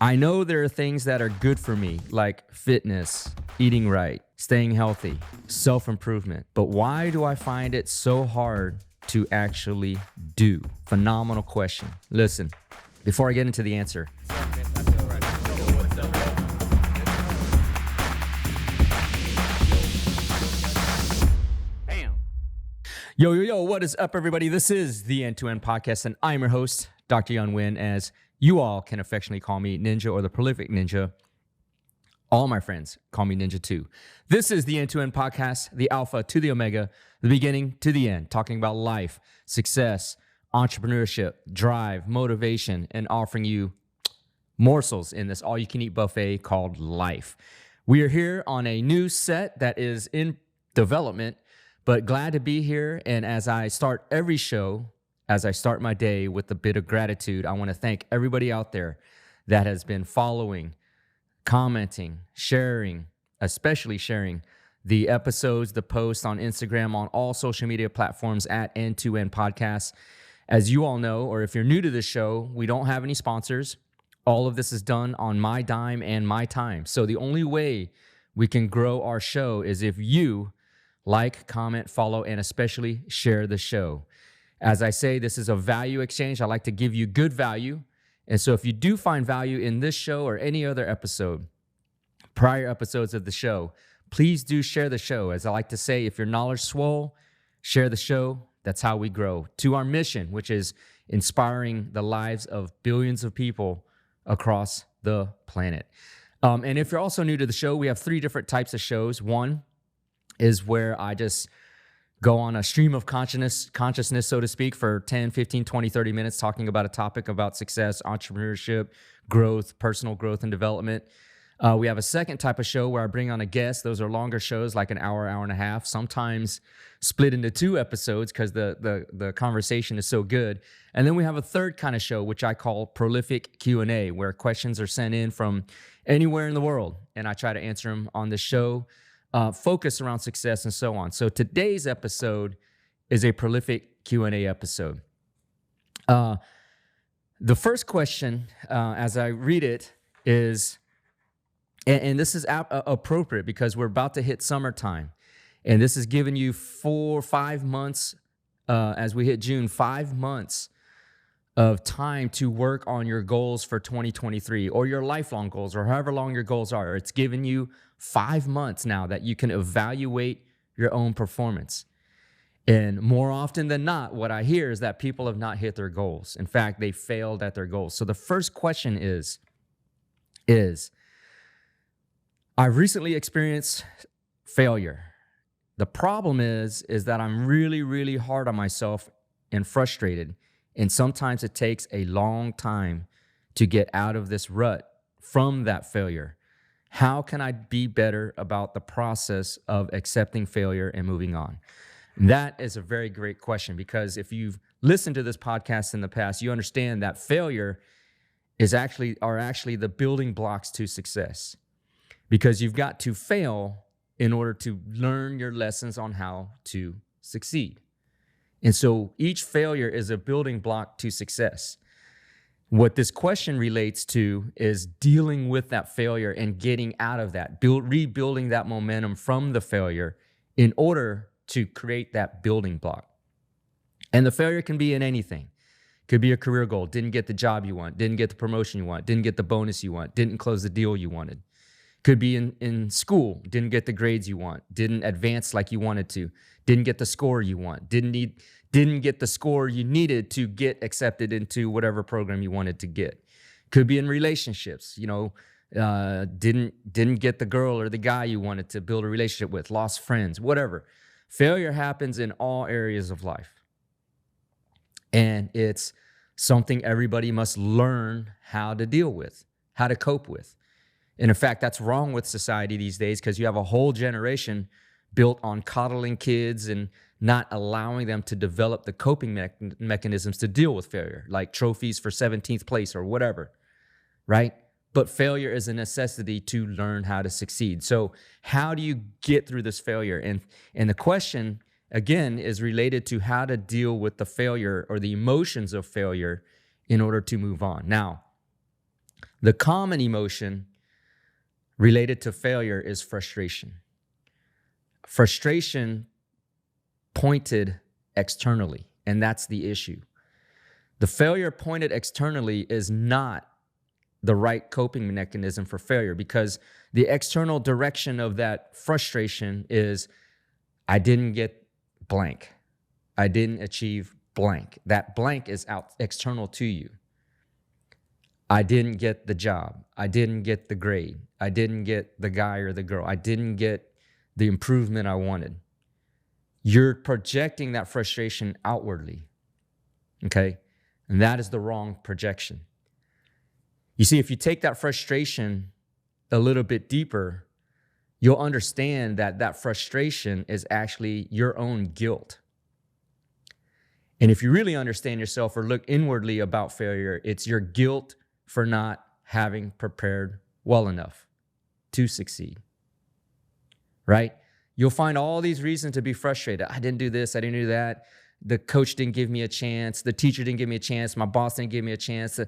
I know there are things that are good for me, like fitness, eating right, staying healthy, self-improvement. But why do I find it so hard to actually do? Phenomenal question. Listen, before I get into the answer, Yo, what is up, everybody? This is the End-to-End Podcast, and I'm your host, Dr. Young Nguyen, as you all can affectionately call me Ninja or the Prolific Ninja. All my friends call me Ninja too. This is the End-to-End Podcast, the Alpha to the Omega, the beginning to the end, talking about life, success, entrepreneurship, drive, motivation, and offering you morsels in this all-you-can-eat buffet called life. We are here on a new set that is in development, but glad to be here. And as I start every show, as I start my day with a bit of gratitude, I want to thank everybody out there that has been following, commenting, sharing, especially sharing the episodes, the posts on Instagram, on all social media platforms at End-to-End Podcasts. As you all know, or if you're new to this show, we don't have any sponsors. All of this is done on my dime and my time. So the only way we can grow our show is if you like, comment, follow, and especially share the show. As I say, this is a value exchange. I like to give you good value. And so if you do find value in this show or any other episode, prior episodes of the show, please do share the show. As I like to say, if your knowledge swole, share the show. That's how we grow to our mission, which is inspiring the lives of billions of people across the planet. And if you're also new to the show, we have 3 different types of shows. One is where I just go on a stream of consciousness, so to speak, for 10, 15, 20, 30 minutes talking about a topic about success, entrepreneurship, growth, personal growth and development. We have a second type of show where I bring on a guest. Those are longer shows, like an hour, hour and a half, sometimes split into 2 episodes because the conversation is so good. And then we have a third kind of show, which I call Prolific Q&A, where questions are sent in from anywhere in the world, and I try to answer them on the show. Focus around success and so on. So today's episode is a prolific Q&A episode. The first question, as I read it, is, and this is appropriate because we're about to hit summertime, and this is giving you 5 months, as we hit June, 5 months of time to work on your goals for 2023 or your lifelong goals or however long your goals are. It's giving you 5 months now that you can evaluate your own performance. And more often than not, what I hear is that people have not hit their goals. In fact, they failed at their goals. So the first question is I've recently experienced failure. The problem is that I'm really, really hard on myself and frustrated. And sometimes it takes a long time to get out of this rut from that failure. How can I be better about the process of accepting failure and moving on? That is a very great question, because if you've listened to this podcast in the past, you understand that failure are actually the building blocks to success, because you've got to fail in order to learn your lessons on how to succeed. And so each failure is a building block to success. What this question relates to is dealing with that failure and getting out of that, rebuilding that momentum from the failure in order to create that building block. And the failure can be in anything. It could be a career goal, didn't get the job you want, didn't get the promotion you want, didn't get the bonus you want, didn't close the deal you wanted. Could be in school, didn't get the grades you want, didn't advance like you wanted to, didn't get the score you want, didn't get the score you needed to get accepted into whatever program you wanted to get. Could be in relationships, didn't get the girl or the guy you wanted to build a relationship with, lost friends, whatever. Failure happens in all areas of life. And it's something everybody must learn how to deal with, how to cope with. And in fact, that's wrong with society these days, because you have a whole generation built on coddling kids and not allowing them to develop the coping mechanisms to deal with failure, like trophies for 17th place or whatever, right? But failure is a necessity to learn how to succeed. So how do you get through this failure? And the question, again, is related to how to deal with the failure or the emotions of failure in order to move on. Now, The common emotion related to failure is frustration. Frustration pointed externally, and that's the issue. The failure pointed externally is not the right coping mechanism for failure, because the external direction of that frustration is, I didn't get blank. I didn't achieve blank. That blank is out external to you. I didn't get the job. I didn't get the grade. I didn't get the guy or the girl. I didn't get the improvement I wanted. You're projecting that frustration outwardly, okay? And that is the wrong projection. You see, if you take that frustration a little bit deeper, you'll understand that that frustration is actually your own guilt. And if you really understand yourself or look inwardly about failure, it's your guilt for not having prepared well enough to succeed, right? You'll find all these reasons to be frustrated. I didn't do this, I didn't do that. The coach didn't give me a chance. The teacher didn't give me a chance. My boss didn't give me a chance.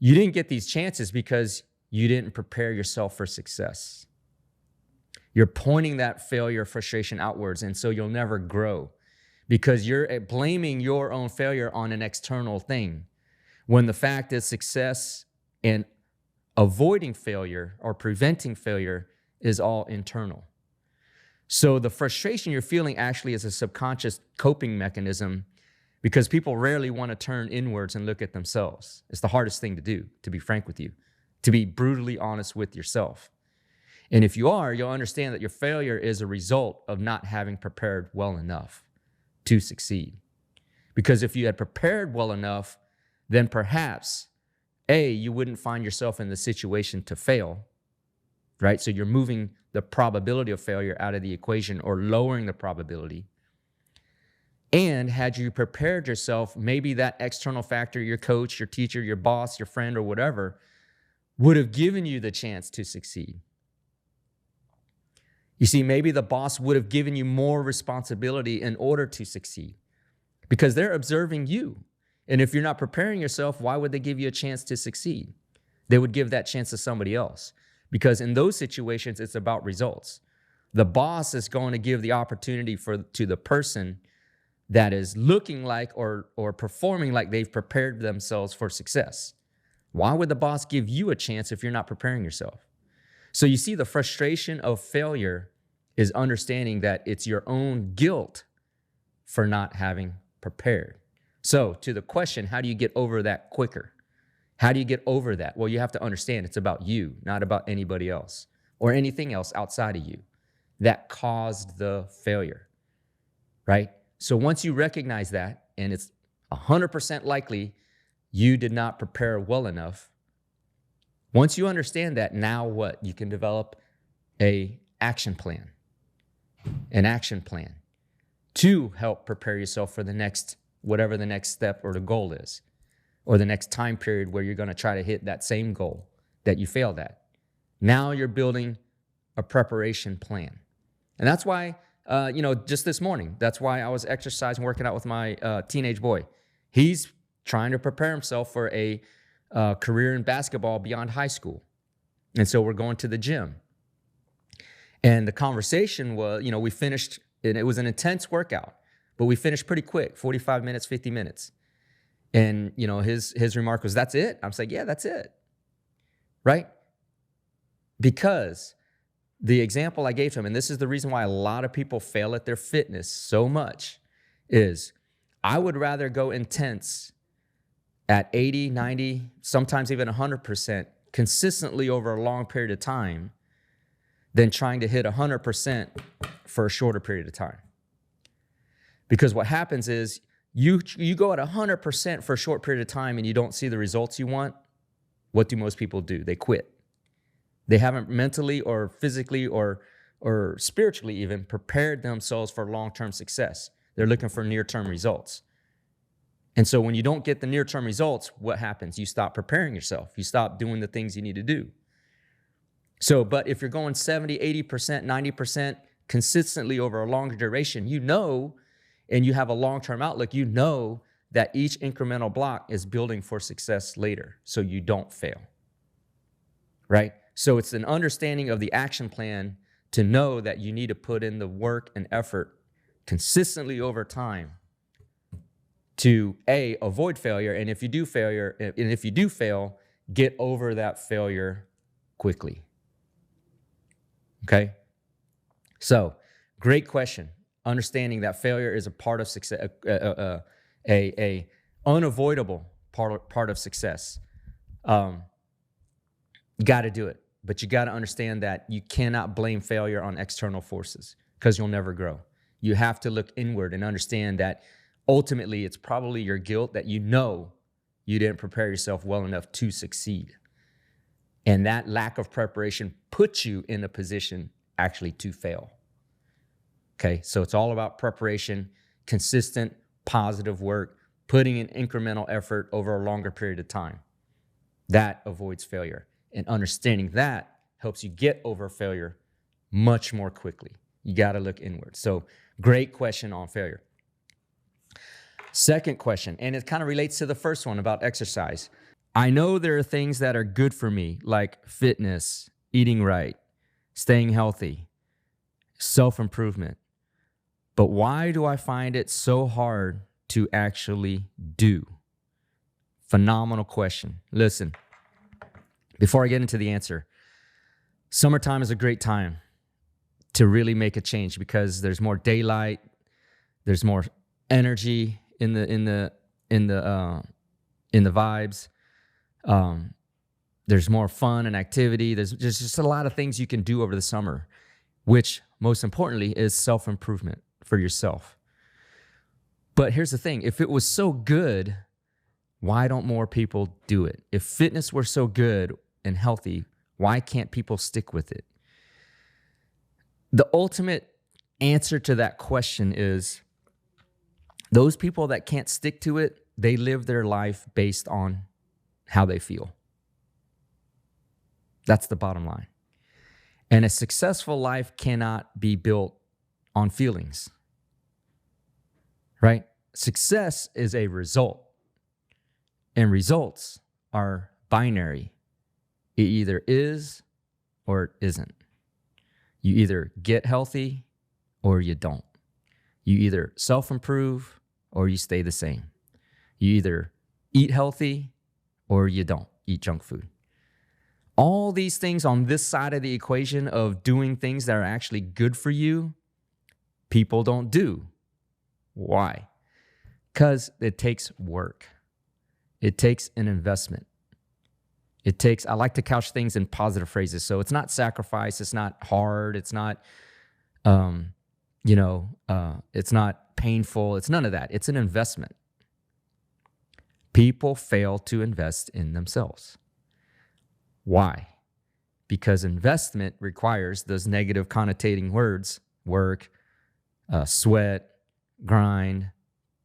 You didn't get these chances because you didn't prepare yourself for success. You're pointing that failure, frustration outwards, and so you'll never grow because you're blaming your own failure on an external thing, when the fact is success and avoiding failure or preventing failure is all internal. So the frustration you're feeling actually is a subconscious coping mechanism, because people rarely want to turn inwards and look at themselves. It's the hardest thing to do, to be frank with you, to be brutally honest with yourself. And if you are, you'll understand that your failure is a result of not having prepared well enough to succeed. Because if you had prepared well enough, then perhaps, A, you wouldn't find yourself in the situation to fail, right? So you're moving the probability of failure out of the equation or lowering the probability. And had you prepared yourself, maybe that external factor, your coach, your teacher, your boss, your friend, or whatever, would have given you the chance to succeed. You see, maybe the boss would have given you more responsibility in order to succeed, because they're observing you. And if you're not preparing yourself, why would they give you a chance to succeed? They would give that chance to somebody else, because in those situations, it's about results. The boss is going to give the opportunity to the person that is looking like or performing like they've prepared themselves for success. Why would the boss give you a chance if you're not preparing yourself? So you see, the frustration of failure is understanding that it's your own guilt for not having prepared. So to the question, how do you get over that quicker? How do you get over that? Well, you have to understand it's about you, not about anybody else or anything else outside of you that caused the failure, right? So once you recognize that, and it's 100% likely you did not prepare well enough, once you understand that, now what? You can develop an action plan to help prepare yourself for the next, whatever the next step or the goal is, or the next time period where you're going to try to hit that same goal that you failed at. Now you're building a preparation plan. And that's why, just this morning, that's why I was exercising, working out with my teenage boy. He's trying to prepare himself for a career in basketball beyond high school. And so we're going to the gym. And the conversation was, we finished, and it was an intense workout, but we finished pretty quick, 45 minutes, 50 minutes. And, his remark was, that's it? I was like, yeah, that's it. Right? Because the example I gave to him, and this is the reason why a lot of people fail at their fitness so much, is I would rather go intense at 80, 90, sometimes even 100% consistently over a long period of time than trying to hit 100% for a shorter period of time. Because what happens is you go at 100% for a short period of time and you don't see the results you want. What do most people do? They quit. They haven't mentally or physically or spiritually even prepared themselves for long-term success. They're looking for near-term results. And so when you don't get the near-term results, what happens? You stop preparing yourself. You stop doing the things you need to do. So, but if you're going 70, 80%, 90% consistently over a longer duration, and you have a long-term outlook, that each incremental block is building for success later, so you don't fail. right? So it's an understanding of the action plan to know that you need to put in the work and effort consistently over time to avoid failure. And if you do fail, get over that failure quickly. Okay? So, great question. Understanding that failure is a part of success, a unavoidable part of success. You got to do it, but you got to understand that you cannot blame failure on external forces because you'll never grow. You have to look inward and understand that ultimately it's probably your guilt that you know you didn't prepare yourself well enough to succeed. And that lack of preparation puts you in a position actually to fail. Okay, so it's all about preparation, consistent, positive work, putting in incremental effort over a longer period of time. That avoids failure. And understanding that helps you get over failure much more quickly. You got to look inward. So, great question on failure. Second question, and it kind of relates to the first one about exercise. I know there are things that are good for me, like fitness, eating right, staying healthy, self-improvement. But why do I find it so hard to actually do? Phenomenal question. Listen, before I get into the answer, summertime is a great time to really make a change because there's more daylight, there's more energy in the vibes. There's more fun and activity. There's just a lot of things you can do over the summer, which most importantly is self-improvement for yourself. But here's the thing. If it was so good, why don't more people do it? If fitness were so good and healthy, why can't people stick with it? The ultimate answer to that question is those people that can't stick to it, they live their life based on how they feel. That's the bottom line. And a successful life cannot be built on feelings, right? Success is a result, and results are binary. It either is or it isn't. You either get healthy or you don't. You either self-improve or you stay the same. You either eat healthy or you don't eat junk food. All these things on this side of the equation of doing things that are actually good for you, people don't do. Why? Because it takes work. It takes an investment. I like to couch things in positive phrases. So it's not sacrifice. It's not hard. It's not, it's not painful. It's none of that. It's an investment. People fail to invest in themselves. Why? Because investment requires those negative connotating words, work, sweat, grind,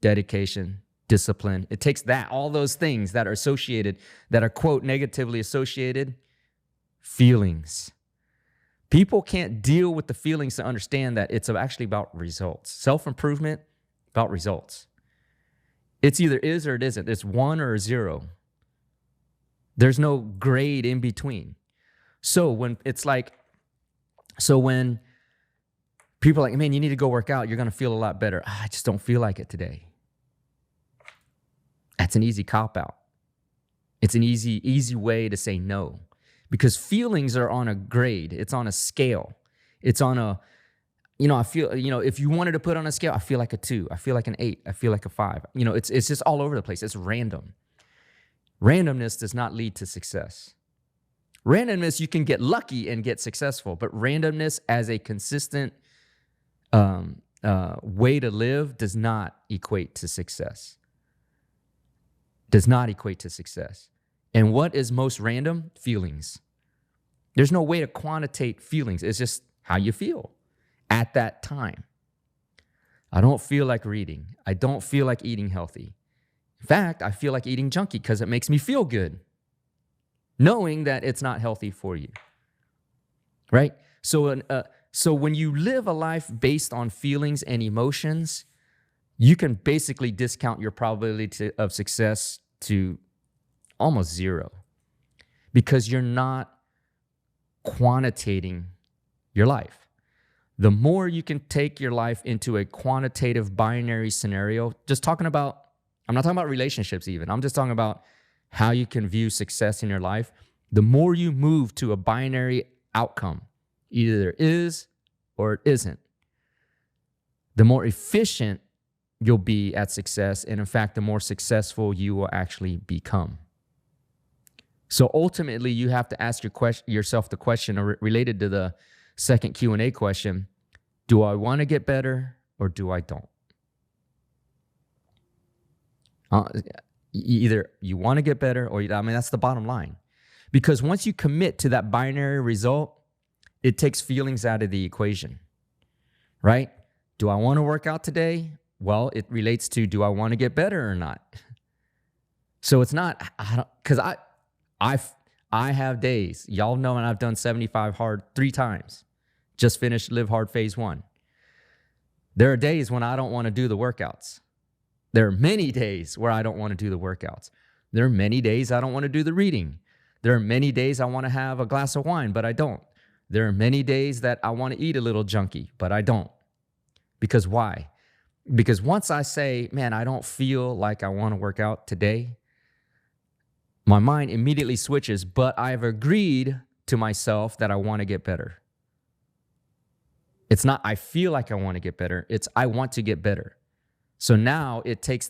dedication, discipline. It takes all those things that are associated, that are, quote, negatively associated, feelings. People can't deal with the feelings to understand that it's actually about results. Self-improvement, about results. It's either is or it isn't. It's 1 or 0. There's no grade in between. So when people are like, man, you need to go work out, you're going to feel a lot better. I just don't feel like it today. That's an easy cop-out. It's an easy way to say no. Because feelings are on a grade. It's on a scale. It's on a, I feel, if you wanted to put on a scale, I feel like a 2. I feel like an 8. I feel like a 5. It's just all over the place. It's random. Randomness does not lead to success. Randomness, you can get lucky and get successful, but randomness as a consistent way to live does not equate to success. Does not equate to success. And what is most random? Feelings. There's no way to quantitate feelings. It's just how you feel at that time. I don't feel like reading. I don't feel like eating healthy. In fact, I feel like eating junky because it makes me feel good, knowing that it's not healthy for you, right? So when you live a life based on feelings and emotions, you can basically discount your probability of success to almost 0 because you're not quantitating your life. The more you can take your life into a quantitative binary scenario, I'm not talking about relationships even. I'm just talking about how you can view success in your life. The more you move to a binary outcome, either there is or it isn't, the more efficient you'll be at success. And in fact, the more successful you will actually become. So ultimately, you have to ask yourself the question related to the second Q&A question: do I want to get better or do I don't? Either you want to get better or that's the bottom line. Because once you commit to that binary result, it takes feelings out of the equation, right? Do I want to work out today? Well, it relates to, do I want to get better or not? So it's not, because I have days, y'all know, and I've done 75 hard 3 times. Just finished Live Hard Phase 1. There are days when I don't want to do the workouts. There are many days where I don't want to do the workouts. There are many days I don't want to do the reading. There are many days I want to have a glass of wine, but I don't. There are many days that I want to eat a little junky, but I don't. Because why? Because once I say, man, I don't feel like I want to work out today, my mind immediately switches, but I've agreed to myself that I want to get better. It's not I feel like I want to get better. It's I want to get better. So now it takes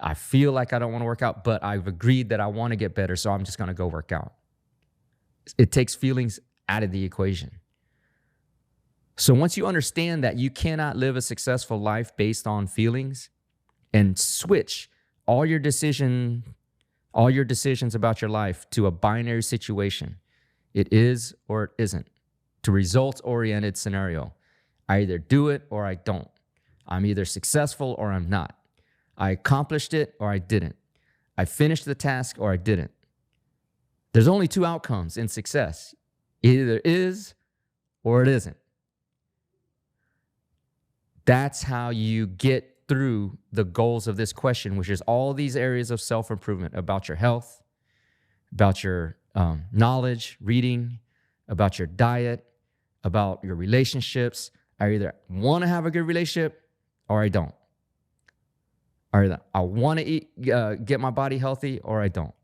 I feel like I don't want to work out, but I've agreed that I want to get better, so I'm just going to go work out. It takes feelings out of the equation. So once you understand that you cannot live a successful life based on feelings, and switch all your decisions about your life to a binary situation, it is or it isn't, to results-oriented scenario. I either do it or I don't. I'm either successful or I'm not. I accomplished it or I didn't. I finished the task or I didn't. There's only 2 outcomes in success. It either is or it isn't. That's how you get through the goals of this question, which is all these areas of self-improvement about your health, about your knowledge, reading, about your diet, about your relationships. I either want to have a good relationship or I don't. Or I want to get my body healthy or I don't.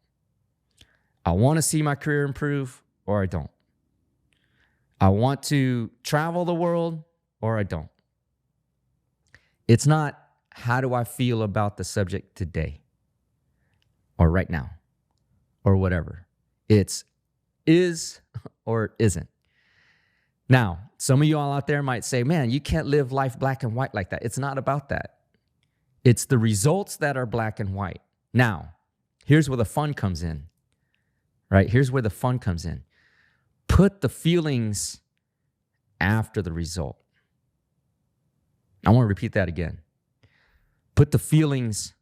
I want to see my career improve or I don't. I want to travel the world or I don't. It's not, how do I feel about the subject today or right now or whatever. It's is or isn't. Now, some of you all out there might say, man, you can't live life black and white like that. It's not about that. It's the results that are black and white. Now, here's where the fun comes in, right? Here's where the fun comes in. Put the feelings after the result. I want to repeat that again. Put the feelings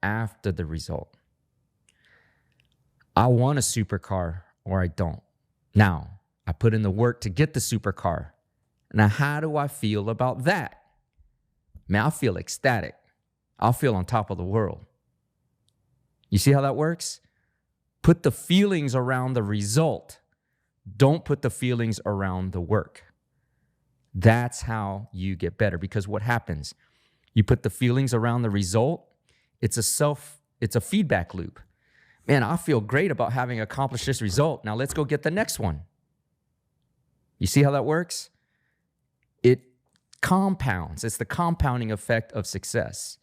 after the result. I want a supercar or I don't. Now, I put in the work to get the supercar. Now, how do I feel about that? Man, I feel ecstatic. I'll feel on top of the world. You see how that works? Put the feelings around the result. Don't put the feelings around the work. That's how you get better. Because what happens? You put the feelings around the result. It's a feedback loop. Man, I feel great about having accomplished this result. Now let's go get the next one. You see how that works? It compounds. It's the compounding effect of success.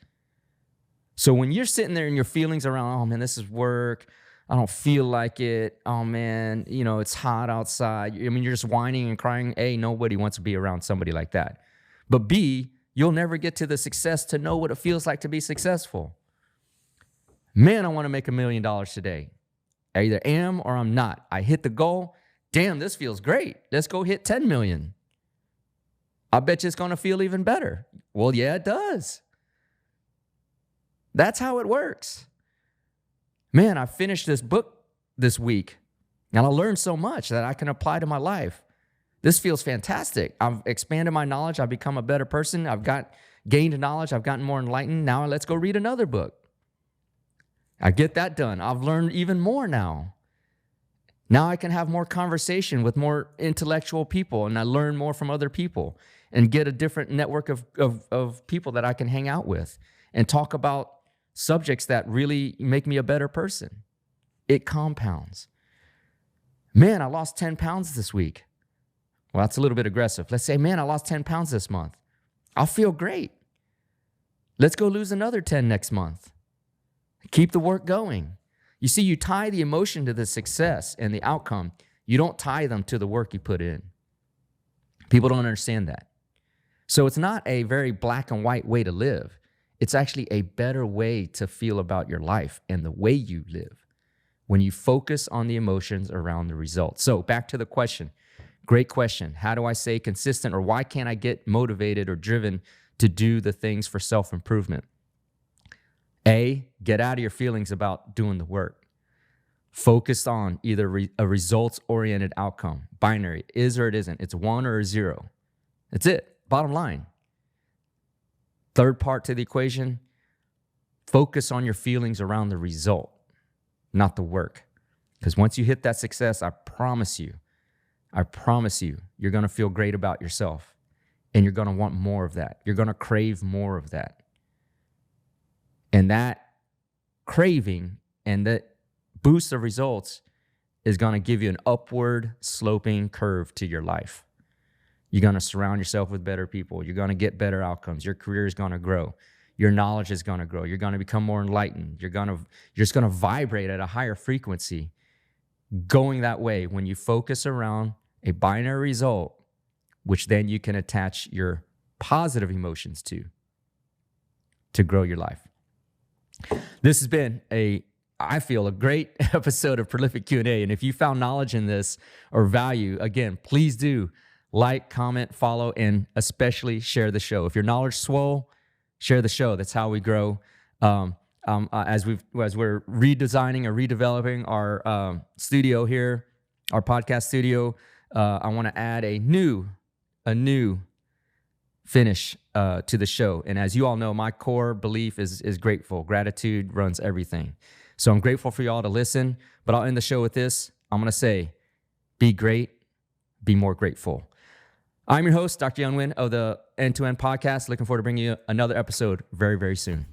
So when you're sitting there and your feelings around, oh man, this is work. I don't feel like it. Oh man, it's hot outside. I mean, you're just whining and crying. A, nobody wants to be around somebody like that. But B, you'll never get to the success to know what it feels like to be successful. Man, I want to make $1 million today. I either am or I'm not. I hit the goal. Damn, this feels great. Let's go hit 10 million. I bet you it's going to feel even better. Well, yeah, it does. That's how it works. Man, I finished this book this week, and I learned so much that I can apply to my life. This feels fantastic. I've expanded my knowledge. I've become a better person. I've gained knowledge. I've gotten more enlightened. Now let's go read another book. I get that done. I've learned even more now. Now I can have more conversation with more intellectual people, and I learn more from other people and get a different network of people that I can hang out with and talk about subjects that really make me a better person. It compounds. Man, I lost 10 pounds this week. Well, that's a little bit aggressive. Let's say, man, I lost 10 pounds this month. I'll feel great. Let's go lose another 10 next month. Keep the work going. You see, you tie the emotion to the success and the outcome. You don't tie them to the work you put in. People don't understand that. So it's not a very black and white way to live. It's actually a better way to feel about your life and the way you live when you focus on the emotions around the results. So back to the question. Great question. How do I stay consistent, or why can't I get motivated or driven to do the things for self-improvement? A, get out of your feelings about doing the work. Focus on either a results-oriented outcome. Binary, is or it isn't. It's 1 or a 0. That's it. Bottom line. Third part to the equation, focus on your feelings around the result, not the work. Because once you hit that success, I promise you, you're going to feel great about yourself. And you're going to want more of that. You're going to crave more of that. And that craving and that boost of results is going to give you an upward sloping curve to your life. You're going to surround yourself with better people. You're going to get better outcomes. Your career is going to grow. Your knowledge is going to grow. You're going to become more enlightened. You're just going to vibrate at a higher frequency going that way when you focus around a binary result, which then you can attach your positive emotions to grow your life. This has been I feel a great episode of Prolific Q&A. And if you found knowledge in this or value, again, please do like, comment, follow, and especially share the show. If your knowledge swole, share the show. That's how we grow. As we're redesigning or redeveloping our studio here, our podcast studio, I want to add a new finish to the show. And as you all know, my core belief is grateful. Gratitude runs everything. So I'm grateful for y'all to listen, but I'll end the show with this. I'm going to say, be great, be more grateful. I'm your host, Dr. Young Win of the End-to-End Podcast. Looking forward to bringing you another episode very, very soon.